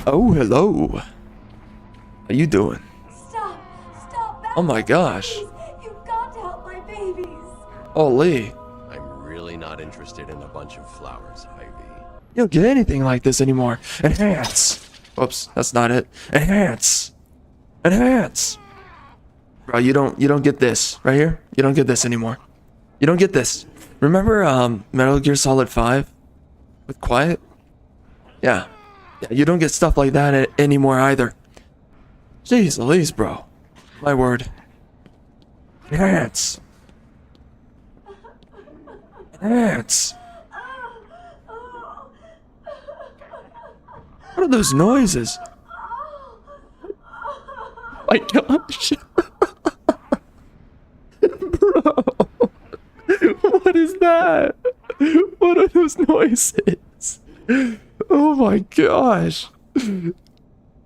Oh, hello. How you doing? Stop! Stop! Oh my gosh. Please, you've got to help my babies. Holy. I'm really not interested in a bunch of flowers, Ivy. You don't get anything like this anymore. Enhance. Whoops, that's not it. Enhance. Enhance. Bro, you don't get this right here. You don't get this anymore. You don't get this. Remember Metal Gear Solid 5 with Quiet? Yeah. Yeah, you don't get stuff like that anymore either. Jeez Louise, bro. My word. Enhance. Enhance. What are those noises? My gosh. Bro. What is that? What are those noises? Oh my gosh.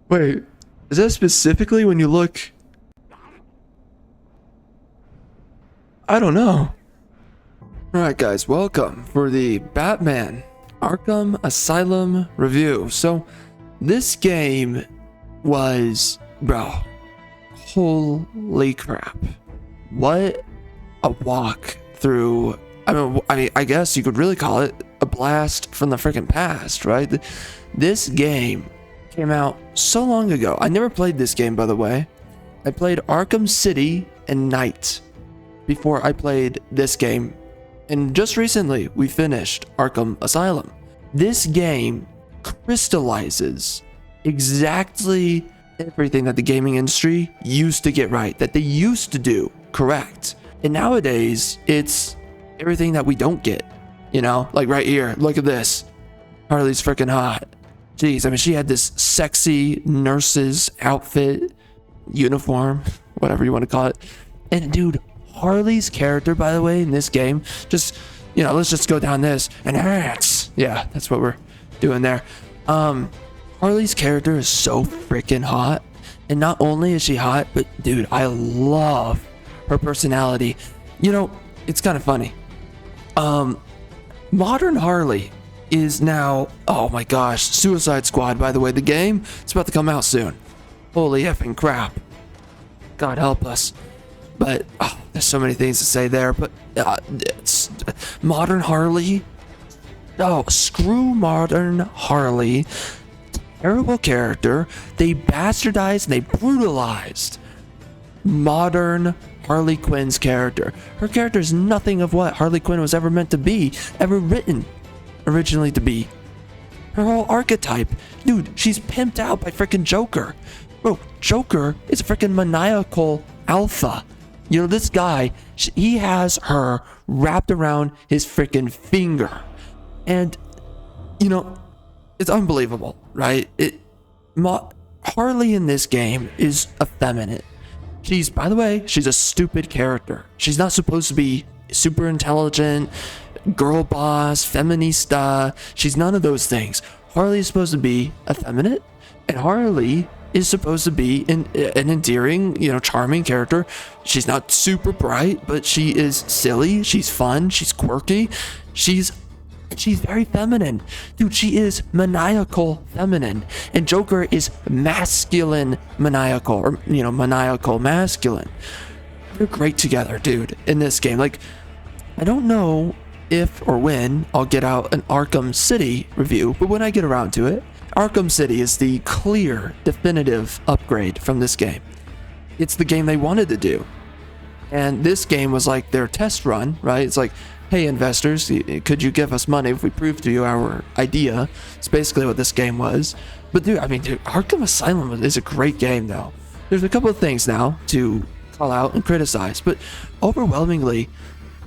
Wait, is that specifically when you look? I don't know. Alright guys, welcome for the Batman Arkham Asylum review. So, this game was, bro, holy crap. What a walk through, I guess you could really call it a blast from the freaking past, right? This game came out so long ago. I never played this game, by the way. I played Arkham City and Night before I played this game. And just recently, we finished Arkham Asylum. This game crystallizes exactly everything that the gaming industry used to get right, that they used to do correct. And nowadays, it's everything that we don't get. You know, like right here, look at this. Harley's freaking hot. Jeez, I mean, she had this sexy nurse's outfit, uniform, whatever you want to call it. And dude, Harley's character, by the way, in this game, just, you know, let's just go down this. Enhance. Yeah, that's what we're doing there. Harley's character is so freaking hot. And not only is she hot, but dude, I love her personality. You know, it's kind of funny. Modern Harley is now, oh my gosh, Suicide Squad, by the way, the game, it's about to come out soon. Holy effing crap. God help us. But there's so many things to say there, but it's Modern Harley. Oh, screw Modern Harley. Terrible character. They bastardized and they brutalized Modern Harley Quinn's character. Her character is nothing of what Harley Quinn was ever meant to be, ever written originally to be. Her whole archetype. Dude, she's pimped out by freaking Joker. Bro, Joker is a freaking maniacal alpha. You know, this guy, he has her wrapped around his freaking finger. And, you know, it's unbelievable, right? Harley in this game is effeminate. She's, by the way, she's a stupid character. She's not supposed to be super intelligent, girl boss, feminista. She's none of those things. Harley is supposed to be effeminate, and Harley is supposed to be an endearing, you know, charming character. She's not super bright, but she is silly. She's fun. She's quirky. She's very feminine. Dude, she is maniacal feminine. And Joker is masculine maniacal, or, you know, maniacal masculine. They're great together, dude, in this game. Like, I don't know if or when I'll get out an Arkham City review, but when I get around to it, Arkham City is the clear, definitive upgrade from this game. It's the game they wanted to do. And this game was like their test run, right? It's like, hey investors, could you give us money if we prove to you our idea? It's basically what this game was. But dude, I mean, dude, Arkham Asylum is a great game though. There's a couple of things now to call out and criticize, but overwhelmingly,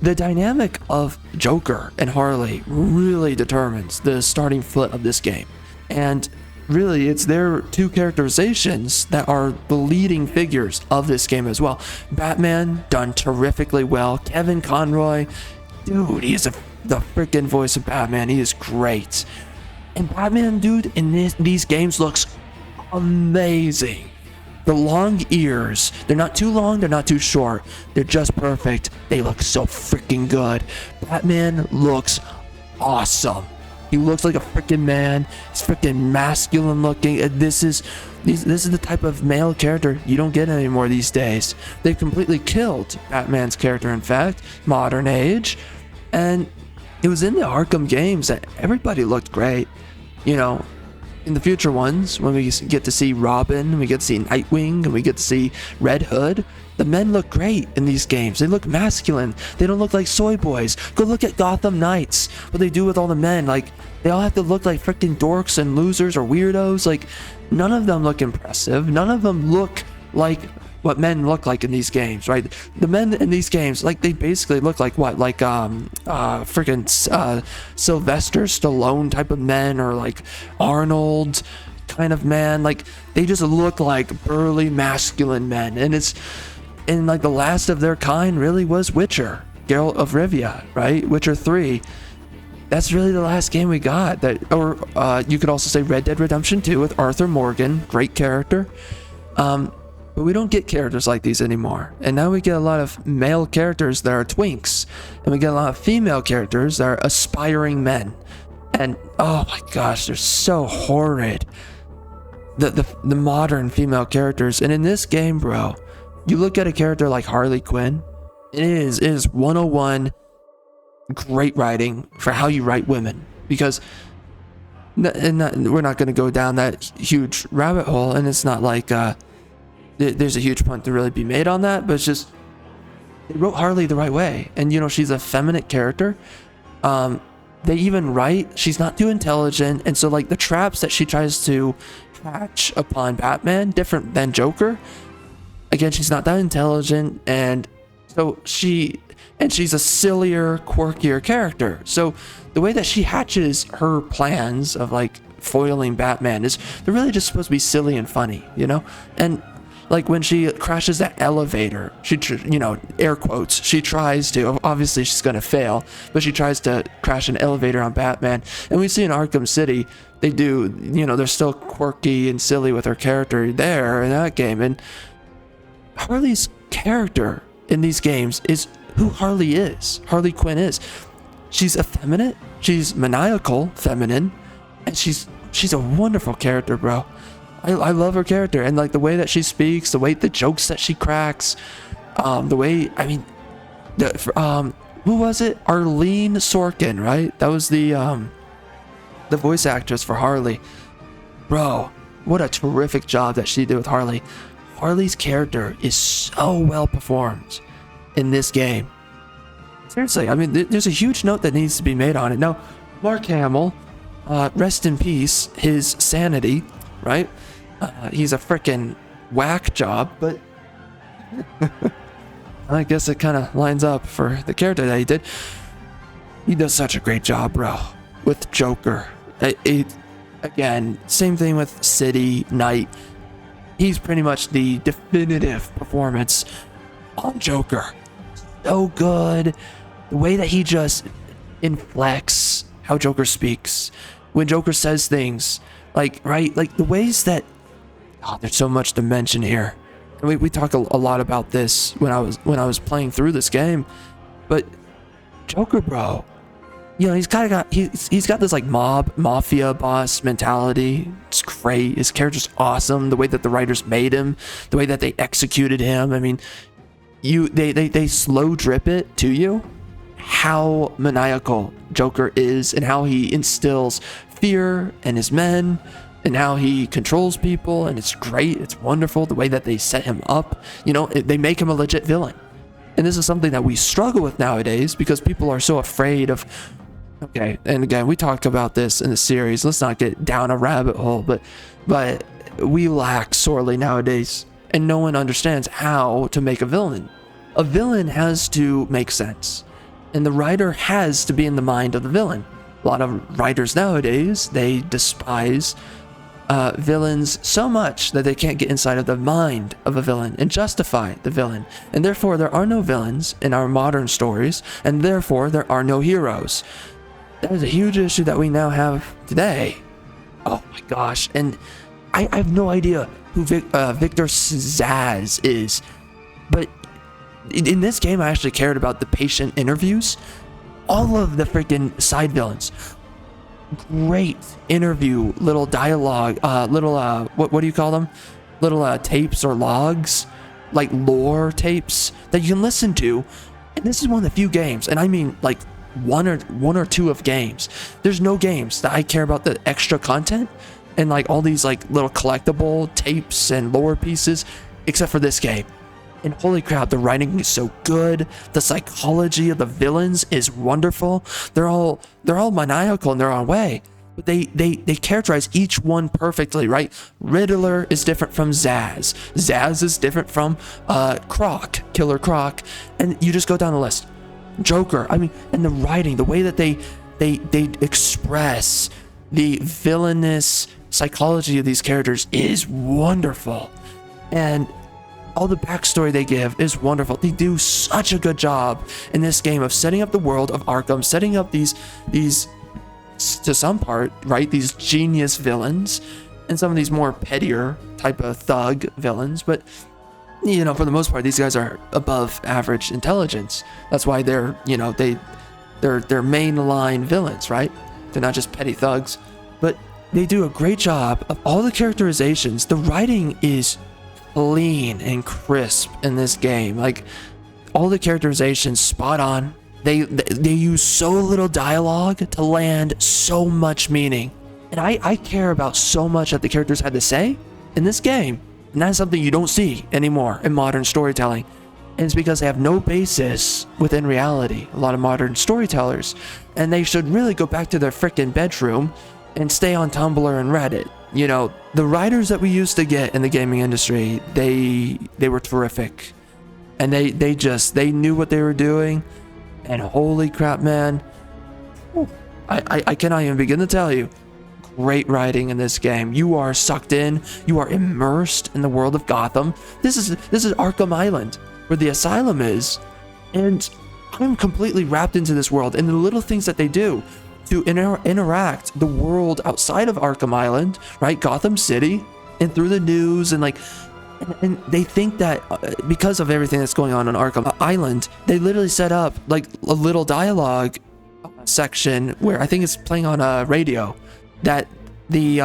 the dynamic of Joker and Harley really determines the starting foot of this game. And really, it's their two characterizations that are the leading figures of this game as well. Batman, done terrifically well. Kevin Conroy, dude, he is the freaking voice of Batman. He is great. And Batman, dude, in these games looks amazing. The long ears, they're not too long, they're not too short. They're just perfect. They look so freaking good. Batman looks awesome. He looks like a freaking man. He's freaking masculine looking. And this is the type of male character you don't get anymore these days. They've completely killed Batman's character, in fact, modern age. And it was in the Arkham games that everybody looked great. You know, in the future ones, when we get to see Robin, we get to see Nightwing, and we get to see Red Hood, the men look great in these games. They look masculine. They don't look like soy boys. Go look at Gotham Knights. What they do with all the men. Like, they all have to look like freaking dorks and losers or weirdos. Like, none of them look impressive. None of them look like what men look like in these games, right? The men in these games, like, they basically look like what? Like, freaking Sylvester Stallone type of men, or like Arnold kind of man. Like, they just look like burly masculine men. And like the last of their kind really was Witcher, Geralt of Rivia, right? Witcher 3. That's really the last game we got. That, or you could also say Red Dead Redemption 2 with Arthur Morgan, great character. But we don't get characters like these anymore. And now we get a lot of male characters that are twinks, and we get a lot of female characters that are aspiring men. And oh my gosh, they're so horrid. The modern female characters. And in this game, bro, you look at a character like Harley Quinn, it is 101 great writing for how you write women. Because we're not going to go down that huge rabbit hole, and it's not like there's a huge point to really be made on that, but it's just they wrote Harley the right way. And you know, she's a feminine character. They even write she's not too intelligent, and so like the traps that she tries to hatch upon Batman, different than Joker. Again, she's not that intelligent, and so she's a sillier, quirkier character. So the way that she hatches her plans of like foiling Batman is they're really just supposed to be silly and funny, you know? And like when she crashes that elevator, she, you know, air quotes, she tries to, obviously she's going to fail, but she tries to crash an elevator on Batman. And we see in Arkham City, they do, you know, they're still quirky and silly with her character there in that game. And Harley's character in these games is who Harley is. Harley Quinn is. She's effeminate. She's maniacal, feminine, and she's a wonderful character, bro. I love her character, and like the way that she speaks, the jokes that she cracks, the way, I mean, who was it? Arlene Sorkin, right? That was the voice actress for Harley. Bro, what a terrific job that she did with Harley. Harley's character is so well performed in this game. Seriously, I mean, there's a huge note that needs to be made on it. Now, Mark Hamill, rest in peace, his sanity, right? He's a freaking whack job, but I guess it kind of lines up for the character that he did. He does such a great job, bro, with Joker. Again, same thing with City, Knight. He's pretty much the definitive performance on Joker. So good. The way that he just inflects how Joker speaks. When Joker says things, like, right? Like the ways that, there's so much to mention here. And we talk a lot about this when I was playing through this game. But Joker, bro, you know, he's got this like mafia boss mentality. It's great. His character's awesome. The way that the writers made him, the way that they executed him. I mean, they slow drip it to you how maniacal Joker is, and how he instills fear in his men, and how he controls people. And it's great. It's wonderful the way that they set him up. You know, they make him a legit villain. And this is something that we struggle with nowadays because people are so afraid of. Okay, and again, we talked about this in the series. Let's not get down a rabbit hole, but we lack sorely nowadays, and no one understands how to make a villain. A villain has to make sense, and the writer has to be in the mind of the villain. A lot of writers nowadays, they despise villains so much that they can't get inside of the mind of a villain and justify the villain. And therefore, there are no villains in our modern stories, and therefore, there are no heroes. That is a huge issue that we now have today. Oh my gosh. And I have no idea who Victor Zsasz is. But in this game, I actually cared about the patient interviews. All of the freaking side villains. great interview, little dialogue, what do you call them? Little tapes or logs, like lore tapes that you can listen to. And this is one of the few games, and I mean like one or two of games. There's no games that I care about the extra content and like all these like little collectible tapes and lore pieces, except for this game. And holy crap, the writing is so good. The psychology of the villains is wonderful. They're all maniacal in their own way, but they characterize each one perfectly, right? Riddler is different from Zaz. Zaz is different from Croc, Killer Croc, and you just go down the list. Joker, I mean, and the writing, the way that they express the villainous psychology of these characters is wonderful. And all the backstory they give is wonderful. They do such a good job in this game of setting up the world of Arkham, setting up these to some part, right, these genius villains and some of these more pettier type of thug villains, but you know, for the most part, these guys are above average intelligence. That's why they're, you know, they're mainline villains, right? They're not just petty thugs, but they do a great job of all the characterizations. The writing is clean and crisp in this game. Like all the characterizations spot on. They use so little dialogue to land so much meaning. And I care about so much that the characters had to say in this game. And that's something you don't see anymore in modern storytelling. And it's because they have no basis within reality, a lot of modern storytellers. And they should really go back to their frickin' bedroom and stay on Tumblr and Reddit. You know, the writers that we used to get in the gaming industry, they were terrific. And they knew what they were doing. And holy crap, man. I cannot even begin to tell you. Great writing in this game. You are sucked in. You are immersed in the world of Gotham. This is Arkham Island, where the asylum is, and I'm completely wrapped into this world and the little things that they do to interact the world outside of Arkham Island, right? Gotham City, and through the news and like. And they think that because of everything that's going on Arkham Island, they literally set up like a little dialogue section where I think it's playing on a radio. That the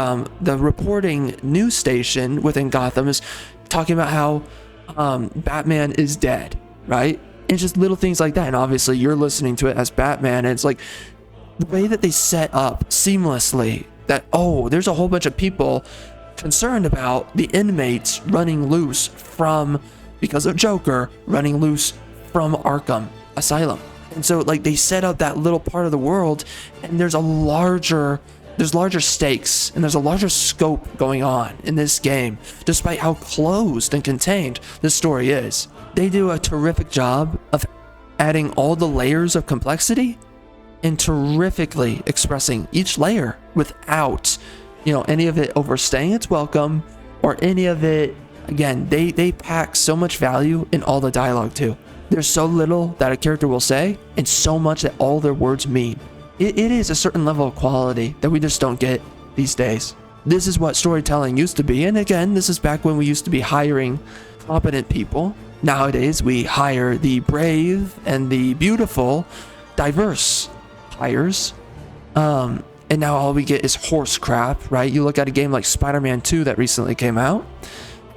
reporting news station within Gotham is talking about how Batman is dead, right? And just little things like that. And obviously you're listening to it as Batman, and it's like the way that they set up seamlessly that, oh, there's a whole bunch of people concerned about the inmates running loose because of Joker running loose from Arkham Asylum. And so like they set up that little part of the world, and there's larger stakes and there's a larger scope going on in this game, despite how closed and contained this story is. They do a terrific job of adding all the layers of complexity and terrifically expressing each layer without, you know, any of it overstaying its welcome or any of it. Again, they pack so much value in all the dialogue too. There's so little that a character will say and so much that all their words mean. It is a certain level of quality that we just don't get these days. This is what storytelling used to be. And again, this is back when we used to be hiring competent people. Nowadays, we hire the brave and the beautiful, diverse hires. And now all we get is horse crap, right? You look at a game like Spider-Man 2 that recently came out.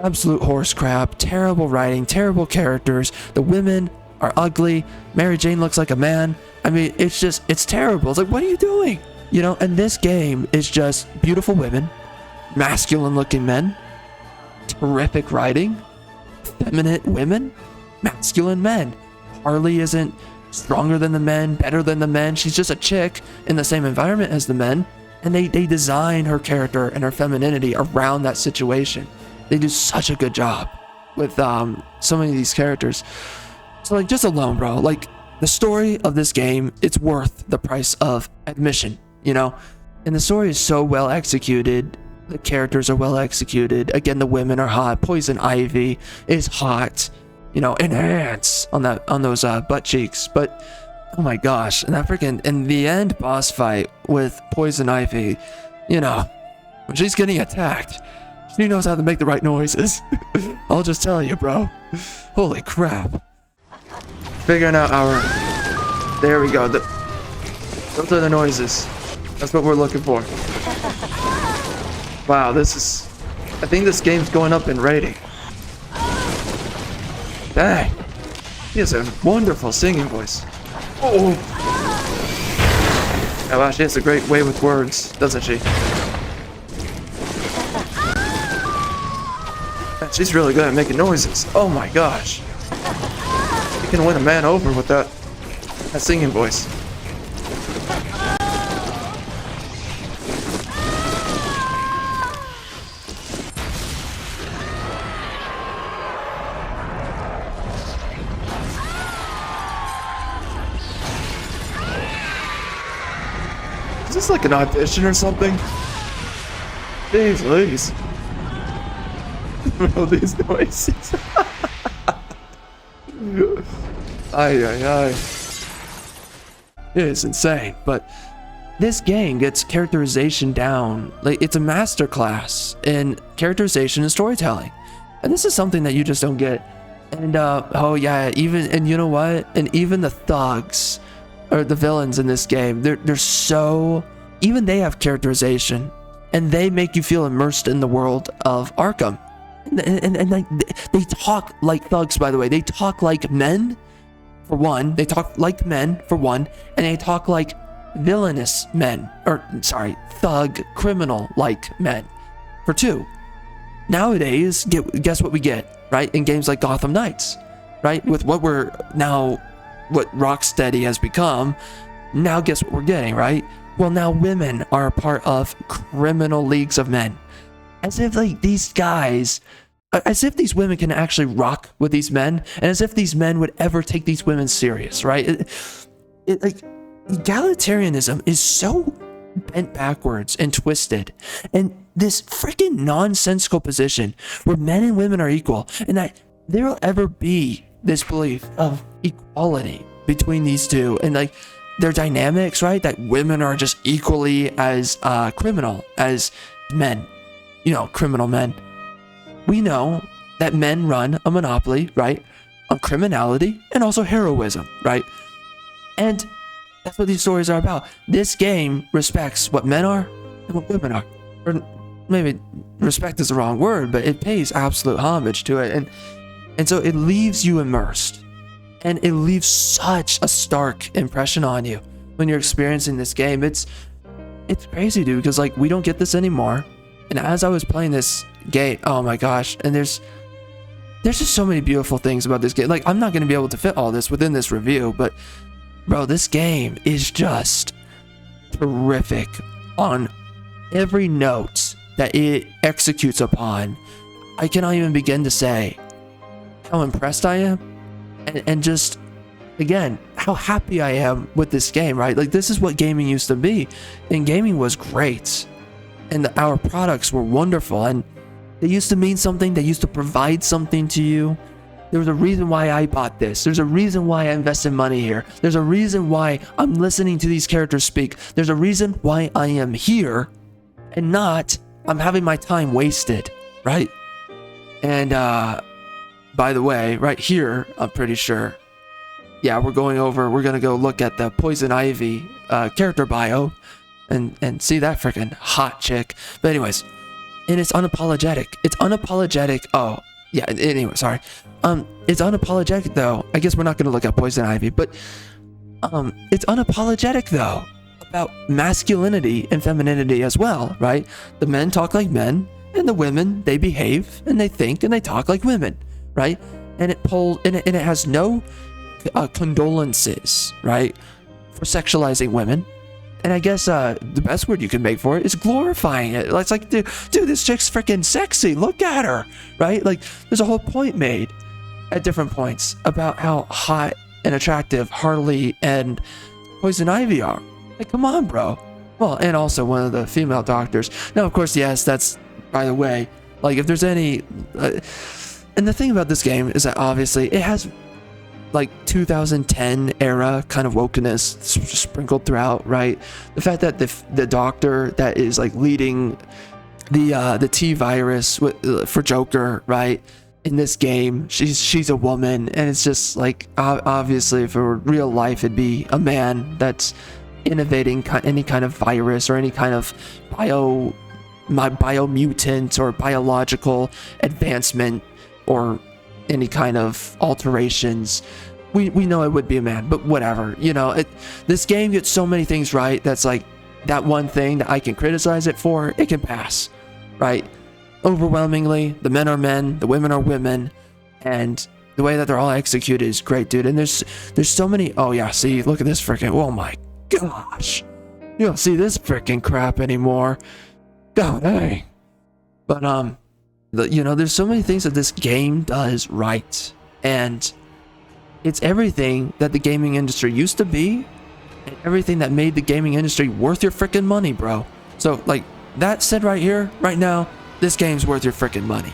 Absolute horse crap, terrible writing, terrible characters. The women are ugly. Mary Jane looks like a man. I mean, it's terrible. It's like, what are you doing? You know, and this game is just beautiful women, masculine looking men, terrific writing, feminine women, masculine men. Harley isn't stronger than the men, better than the men. She's just a chick in the same environment as the men. And they design her character and her femininity around that situation. They do such a good job with so many of these characters. So like just alone, bro, like the story of this game, it's worth the price of admission, you know? And the story is so well executed. The characters are well executed. Again, the women are hot. Poison Ivy is hot, you know, enhance on those butt cheeks. But oh my gosh, and that freaking in the end boss fight with Poison Ivy, you know, when she's getting attacked, she knows how to make the right noises. I'll just tell you, bro. Holy crap. Figuring out our... There we go. Those are the noises. That's what we're looking for. Wow, this is... I think this game's going up in rating. Dang. He has a wonderful singing voice. Oh. Oh wow, she has a great way with words, doesn't she? Man, she's really good at making noises. Oh my gosh. You can win a man over with that singing voice. Is this like an audition or something? Jeez Louise. All these noises. Ay, ay, ay. It is insane, but this game gets characterization down. Like, it's a masterclass in characterization and storytelling. And this is something that you just don't get. And, oh yeah, and you know what? And even the thugs, or the villains in this game, they're so... Even they have characterization. And they make you feel immersed in the world of Arkham. And like, they talk like thugs, by the way. They talk like men, for one. They talk like men, for one. And they talk like villainous men. Or, sorry, thug, criminal-like men, for two. Nowadays, guess what we get, right? In games like Gotham Knights, right? With what Rocksteady has become, now guess what we're getting, right? Well, now women are a part of criminal leagues of men. As if like these guys, as if these women can actually rock with these men, and as if these men would ever take these women serious, right? Like, egalitarianism is so bent backwards and twisted, and this freaking nonsensical position where men and women are equal, and that there will ever be this belief of equality between these two, and like their dynamics, right? That women are just equally as criminal as men, you know, criminal men. We know that men run a monopoly, right, on criminality and also heroism, right? And that's what these stories are about. This game respects what men are and what women are. Or maybe respect is the wrong word, but it pays absolute homage to it. And so it leaves you immersed. And it leaves such a stark impression on you when you're experiencing this game. It's crazy, dude, because like we don't get this anymore. And as I was playing this game, oh my gosh, and there's just so many beautiful things about this game. Like, I'm not going to be able to fit all this within this review, but bro, this game is just terrific on every note that it executes upon. I cannot even begin to say how impressed I am. And just, again, how happy I am with this game, right? Like, this is what gaming used to be. And gaming was great. And our products were wonderful. And they used to mean something. They used to provide something to you. There was a reason why I bought this. There's a reason why I invested money here. There's a reason why I'm listening to these characters speak. There's a reason why I am here. And not, I'm having my time wasted, right? And, by the way, right here, I'm pretty sure, yeah, we're going to go look at the Poison Ivy character bio and see that freaking hot chick. But anyways, and it's unapologetic. It's unapologetic. Oh, yeah, anyway, sorry. It's unapologetic, though. I guess we're not going to look at Poison Ivy, but it's unapologetic, though, about masculinity and femininity as well, right? The men talk like men, and the women, they behave, and they think, and they talk like women. Right? And it has no condolences, right, for sexualizing women. And I guess the best word you can make for it is glorifying it. It's like, dude, this chick's freaking sexy. Look at her, right? Like, there's a whole point made at different points about how hot and attractive Harley and Poison Ivy are. Like, come on, bro. Well, and also one of the female doctors. Now, of course, yes, that's, by the way, like, if there's any... And the thing about this game is that obviously it has like 2010 era kind of wokeness sprinkled throughout, right? The fact that the doctor that is like leading the T virus for Joker, right? In this game, she's a woman, and it's just like obviously for real life it'd be a man that's innovating any kind of virus or any kind of biomutant or biological advancement or any kind of alterations, we know it would be a man. But whatever, you know, this game gets so many things right that's like that one thing that I can criticize it for, it can pass, right? Overwhelmingly, the men are men, the women are women, and the way that they're all executed is great, dude. And there's so many. Oh yeah, see, look at this freaking. Oh my gosh, you don't see this freaking crap anymore. God dang. But you know, there's so many things that this game does right, and it's everything that the gaming industry used to be, and everything that made the gaming industry worth your freaking money, bro. So like that said, right here, right now, this game's worth your freaking money.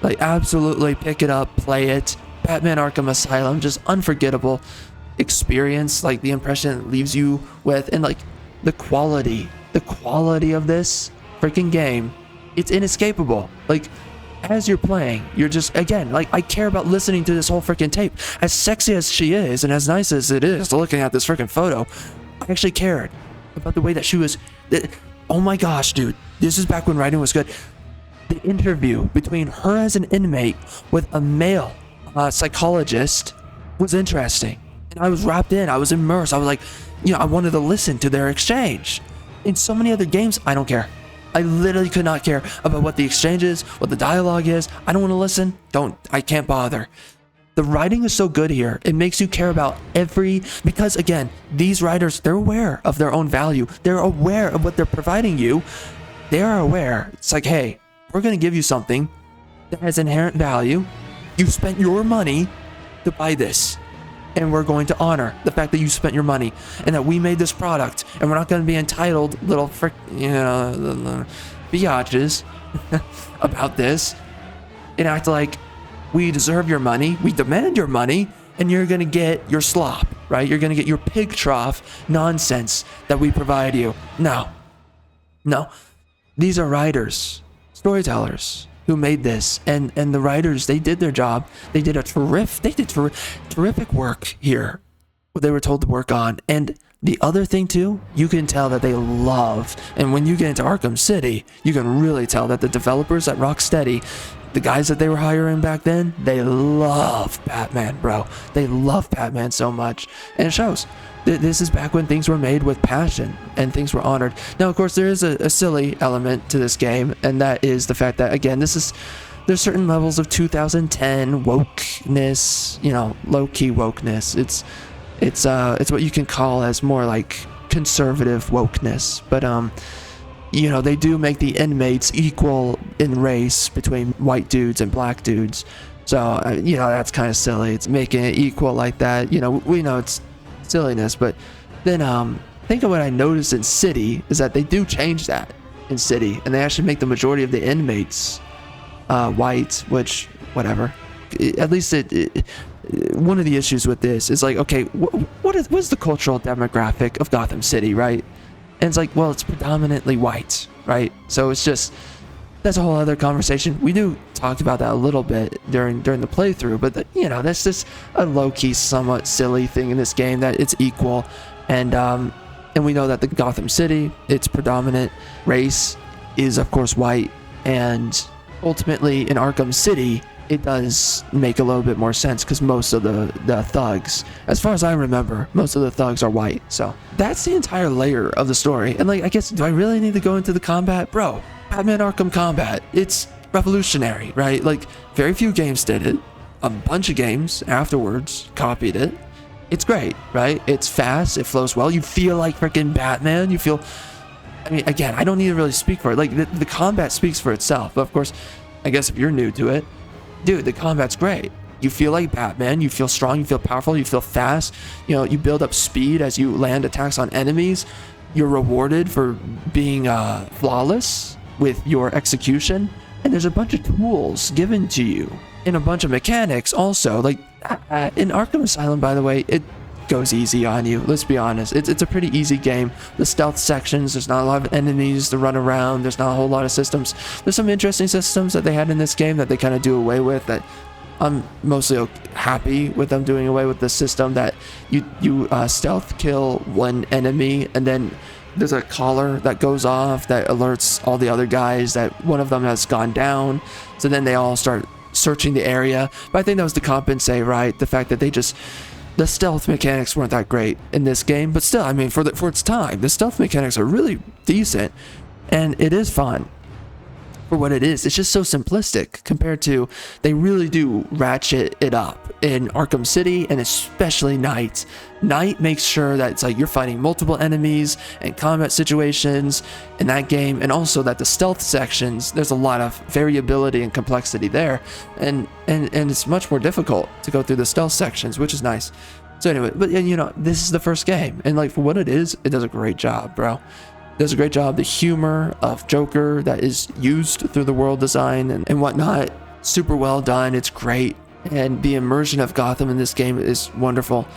Like absolutely pick it up, play it. Batman Arkham Asylum, just unforgettable experience, like the impression it leaves you with, and like the quality of this freaking game, it's inescapable. Like as you're playing, you're just, again, like I care about listening to this whole freaking tape. As sexy as she is and as nice as it is looking at this freaking photo, I actually cared about the way that she was. Oh my gosh, dude, this is back when writing was good. The interview between her as an inmate with a male psychologist was interesting, and I was wrapped in, I was immersed, I was like, you know, I wanted to listen to their exchange. In so many other games, I don't care. I literally could not care about what the exchange is, what the dialogue is. I don't want to listen. I can't bother. The writing is so good here. It makes you care about because again, these writers, they're aware of their own value. They're aware of what they're providing you. They are aware. It's like, hey, we're going to give you something that has inherent value. You spent your money to buy this, and we're going to honor the fact that you spent your money and that we made this product, and we're not going to be entitled little biatches about this and act like we deserve your money, we demand your money, and you're going to get your slop, right? You're going to get your pig trough nonsense that we provide you. No. These are writers, storytellers who made this, and the writers, they did their job. They did terrific work here, what they were told to work on. And the other thing too, you can tell that they love, and when you get into Arkham City, you can really tell that the developers at Rocksteady, the guys that they were hiring back then, they love Batman, bro. They love Batman so much, and it shows. This is back when things were made with passion and things were honored. Now, of course, there is a silly element to this game, and that is the fact that, again, there's certain levels of 2010 wokeness, you know, low-key wokeness. It's what you can call as more like conservative wokeness, but you know, they do make the inmates equal in race between white dudes and black dudes. So you know, that's kind of silly. It's making it equal like that. You know, we know it's silliness, but then think of what I noticed in City is that they do change that in City, and they actually make the majority of the inmates white, which whatever. At least one of the issues with this is like, okay, what's the cultural demographic of Gotham City, right? And it's like, well, it's predominantly white, right? So it's just, that's a whole other conversation. We do talk about that a little bit during the playthrough, but you know, that's just a low-key, somewhat silly thing in this game, that it's equal. And we know that the Gotham City, its predominant race is of course white, and ultimately in Arkham City, it does make a little bit more sense because most of the thugs, as far as I remember, most of the thugs are white. So that's the entire layer of the story. And like, I guess, do I really need to go into the combat? Bro, Batman Arkham combat, it's revolutionary, right? Like, very few games did it. A bunch of games afterwards copied it. It's great, right? It's fast, it flows well. You feel like freaking Batman. You feel, I mean, again, I don't need to really speak for it. Like, the combat speaks for itself. But of course, I guess if you're new to it, dude, the combat's great. You feel like Batman, you feel strong, you feel powerful, you feel fast. You know, you build up speed as you land attacks on enemies. You're rewarded for being flawless with your execution. And there's a bunch of tools given to you, and a bunch of mechanics also. Like, in Arkham Asylum, by the way, it goes easy on you. Let's be honest. It's a pretty easy game. The stealth sections, there's not a lot of enemies to run around. There's not a whole lot of systems. There's some interesting systems that they had in this game that they kind of do away with, that I'm mostly happy with them doing away with the system that you stealth kill one enemy, and then there's a collar that goes off that alerts all the other guys that one of them has gone down. So then they all start searching the area. But I think that was to compensate, right? The fact that the stealth mechanics weren't that great in this game, but still, I mean, for its time, the stealth mechanics are really decent, and it is fun for what it is. It's just so simplistic compared to, they really do ratchet it up in Arkham City, and especially Night. Night makes sure that it's like you're fighting multiple enemies and combat situations in that game, and also that the stealth sections, there's a lot of variability and complexity there, and it's much more difficult to go through the stealth sections, which is nice. So anyway, but you know, this is the first game, and like for what it is, it does a great job, bro. Does a great job. The humor of Joker that is used through the world design and whatnot, super well done. It's great, and the immersion of Gotham in this game is wonderful.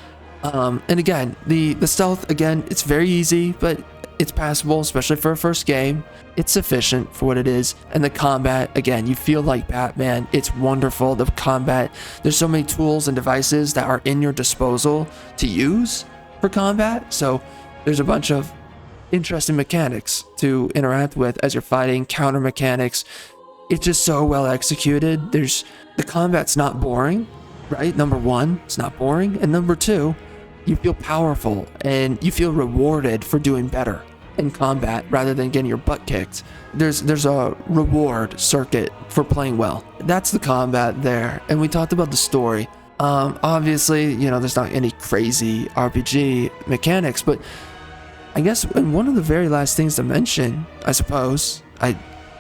And again, the stealth, again, it's very easy, but it's passable, especially for a first game. It's sufficient for what it is. And the combat, again, you feel like Batman. It's wonderful. The combat, there's so many tools and devices that are in your disposal to use for combat. So there's a bunch of interesting mechanics to interact with as you're fighting, counter mechanics. It's just so well executed. The combat's not boring, right? Number one, it's not boring, and number two, you feel powerful and you feel rewarded for doing better in combat rather than getting your butt kicked. There's a reward circuit for playing well. That's the combat there. And we talked about the story. Obviously, you know, there's not any crazy RPG mechanics, but I guess, and one of the very last things to mention, I suppose,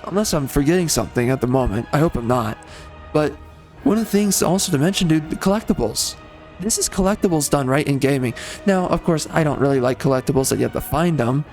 unless I'm forgetting something at the moment, I hope I'm not, but one of the things also to mention, dude, the collectibles. This is collectibles done right in gaming. Now, of course, I don't really like collectibles that you have to find them,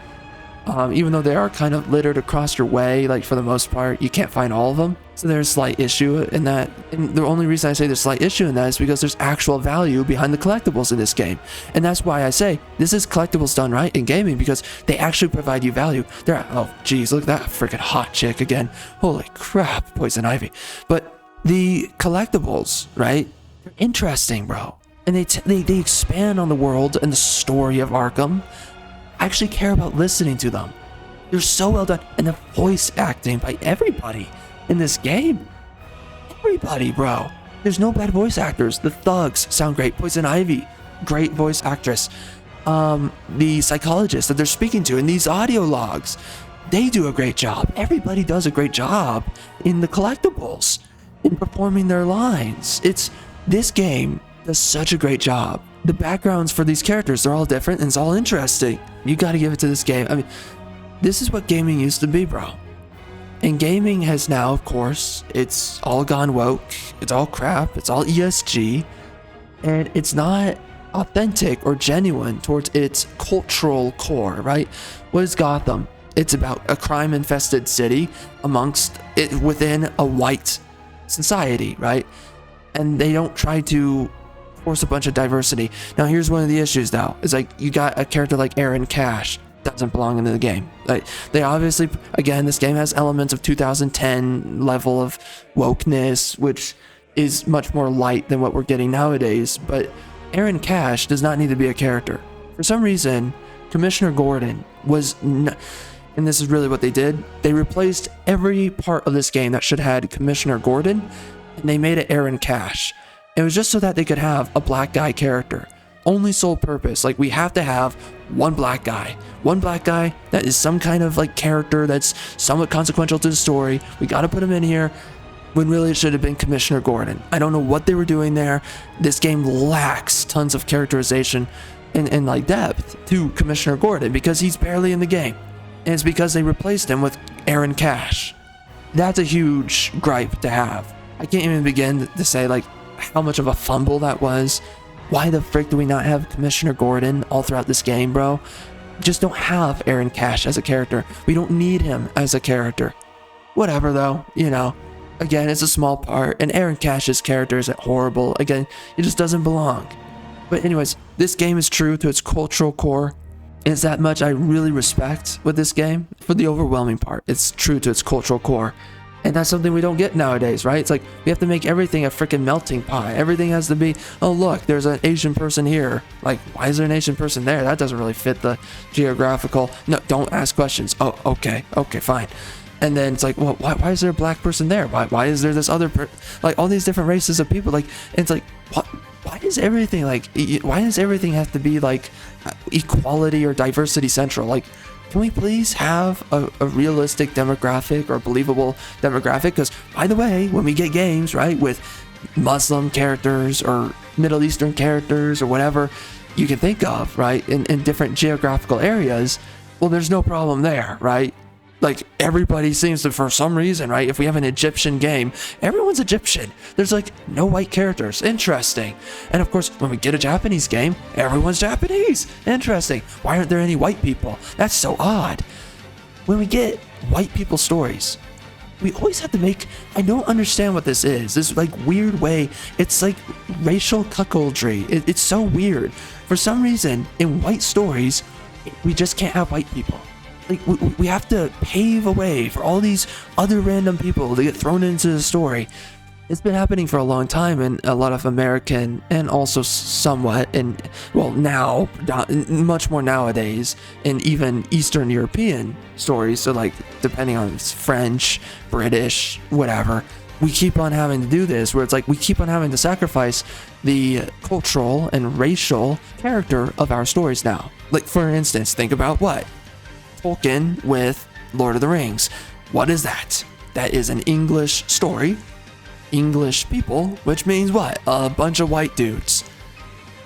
even though they are kind of littered across your way, like for the most part, you can't find all of them. So there's a slight issue in that. And the only reason I say there's a slight issue in that is because there's actual value behind the collectibles in this game. And that's why I say this is collectibles done right in gaming, because they actually provide you value. Oh, geez, look at that freaking hot chick again. Holy crap, Poison Ivy. But the collectibles, right? They're interesting, bro. And they expand on the world and the story of Arkham. I actually care about listening to them. They're so well done. And the voice acting by everybody in this game. Everybody, bro. There's no bad voice actors. The thugs sound great. Poison Ivy, great voice actress. The psychologist that they're speaking to in these audio logs, they do a great job. Everybody does a great job in the collectibles, in performing their lines. This game does such a great job. The backgrounds for these characters, they're all different, and it's all interesting. You gotta give it to this game. I mean, this is what gaming used to be, bro. And gaming has now, of course, it's all gone woke. It's all crap. It's all ESG. And it's not authentic or genuine towards its cultural core, right? What is Gotham? It's about a crime-infested city within a white society, right? And they don't try to force a bunch of diversity. Now, here's one of the issues, though. Is like, you got a character like Aaron Cash. Doesn't belong in the game. Like, they obviously, again, this game has elements of 2010 level of wokeness, which is much more light than what we're getting nowadays. But Aaron Cash does not need to be a character. For some reason, Commissioner Gordon was and this is really what they did. They replaced every part of this game that should have had Commissioner Gordon, and they made it Aaron Cash. It was just so that they could have a black guy character. Only sole purpose. Like, we have to have one black guy that is some kind of like character that's somewhat consequential to the story. We got to put him in here, when really it should have been Commissioner Gordon. I don't know what they were doing there. This game lacks tons of characterization and like depth to Commissioner Gordon, because he's barely in the game, and it's because they replaced him with Aaron Cash. That's a huge gripe to have. I can't even begin to say like how much of a fumble that was. Why the frick do we not have Commissioner Gordon all throughout this game, bro? Just don't have Aaron Cash as a character. We don't need him as a character. Whatever, though, you know. Again, it's a small part, and Aaron Cash's character isn't horrible. Again, it just doesn't belong. But anyways, this game is true to its cultural core. It's that much I really respect with this game. For the overwhelming part, it's true to its cultural core. And that's something we don't get nowadays, right? It's like we have to make everything a freaking melting pot. Everything has to be, oh look, there's an Asian person here. Like, why is there an Asian person there? That doesn't really fit the geographical. No, don't ask questions. Oh, okay, fine. And then it's like, well, why is there a black person there? Why is there this other like all these different races of people? Like, it's like, why is everything like? Why does everything have to be like equality or diversity central? Like, can we please have a realistic demographic or believable demographic? Because, by the way, when we get games, right, with Muslim characters or Middle Eastern characters or whatever you can think of, right, in different geographical areas, well, there's no problem there, right? Like, everybody seems to, for some reason, right, if we have an Egyptian game, everyone's Egyptian. There's, like, no white characters. Interesting. And, of course, when we get a Japanese game, everyone's Japanese. Interesting. Why aren't there any white people? That's so odd. When we get white people stories, we always have to make... I don't understand what this is. This, like, weird way. It's, like, racial cuckoldry. It's so weird. For some reason, in white stories, we just can't have white people. Like, we have to pave a way for all these other random people to get thrown into the story. It's been happening for a long time in a lot of American and also somewhat in, well, now, much more nowadays, in even Eastern European stories. So, like, depending on it's French, British, whatever, we keep on having to do this, where it's like we keep on having to sacrifice the cultural and racial character of our stories now. Like, for instance, think about what? Tolkien with Lord of the Rings. What is that? That is an English story. English people, which means what? A bunch of white dudes.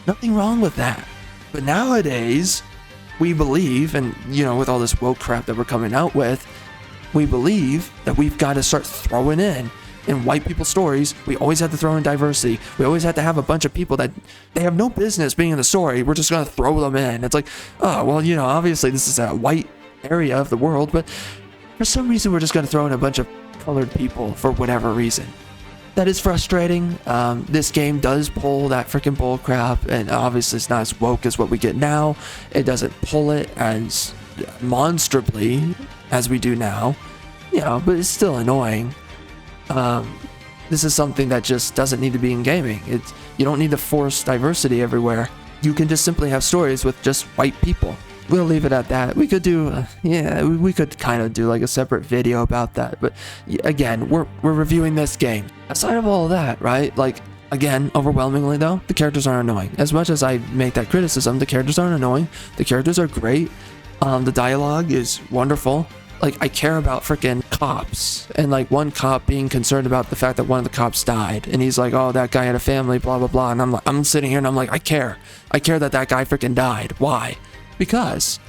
Nothing wrong with that. But nowadays, we believe, and you know, with all this woke crap that we're coming out with, we believe that we've got to start throwing in white people stories. We always have to throw in diversity. We always have to have a bunch of people that they have no business being in the story. We're just going to throw them in. It's like, oh, well, you know, obviously this is a white area of the world, but for some reason we're just going to throw in a bunch of colored people for whatever reason. That is frustrating. This game does pull that freaking bull crap, and obviously it's not as woke as what we get now. It doesn't pull it as monstrably as we do now, you know, but it's still annoying. This is something that just doesn't need to be in gaming. You don't need to force diversity everywhere. You can just simply have stories with just white people. We'll leave it at that. We could do, we could kind of do like a separate video about that. But again, we're reviewing this game. Aside of all of that, right? Like, again, overwhelmingly though, the characters aren't annoying. As much as I make that criticism, the characters aren't annoying. The characters are great. The dialogue is wonderful. Like, I care about freaking cops, and like one cop being concerned about the fact that one of the cops died, and he's like, oh, that guy had a family, blah blah blah, and I'm sitting here and I'm like, I care that guy freaking died. Why? Because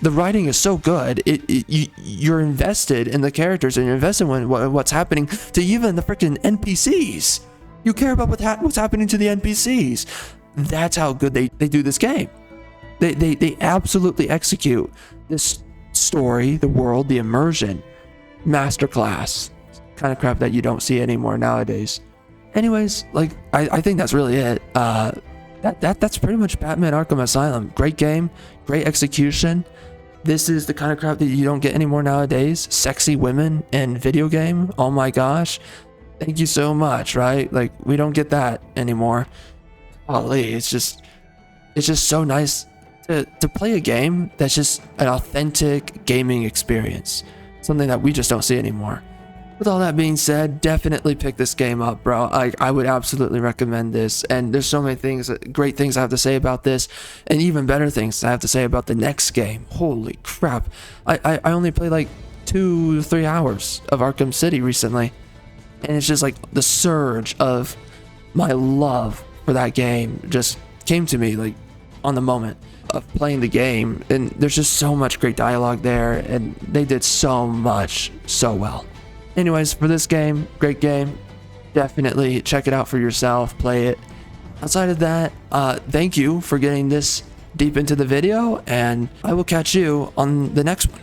the writing is so good. You're invested in the characters, and you're invested in what's happening to even the freaking NPCs. You care about what's happening to the NPCs. That's how good they do this game. They absolutely execute this story, the world, the immersion, masterclass kind of crap that you don't see anymore nowadays. Anyways, like, I think that's really it. That's pretty much Batman Arkham Asylum. Great game, great execution. This is the kind of crap that you don't get anymore nowadays. Sexy women in video game. Oh my gosh. Thank you so much, right? Like, we don't get that anymore. Golly, it's just so nice to play a game that's just an authentic gaming experience. Something that we just don't see anymore. With all that being said, definitely pick this game up, bro. I would absolutely recommend this. And there's so many things, great things I have to say about this, and even better things I have to say about the next game. Holy crap. I only played like 2 to 3 hours of Arkham City recently. And it's just like the surge of my love for that game just came to me like on the moment of playing the game. And there's just so much great dialogue there, and they did so much so well. Anyways, for this game, great game. Definitely check it out for yourself, play it. Outside of that, thank you for getting this deep into the video, and I will catch you on the next one.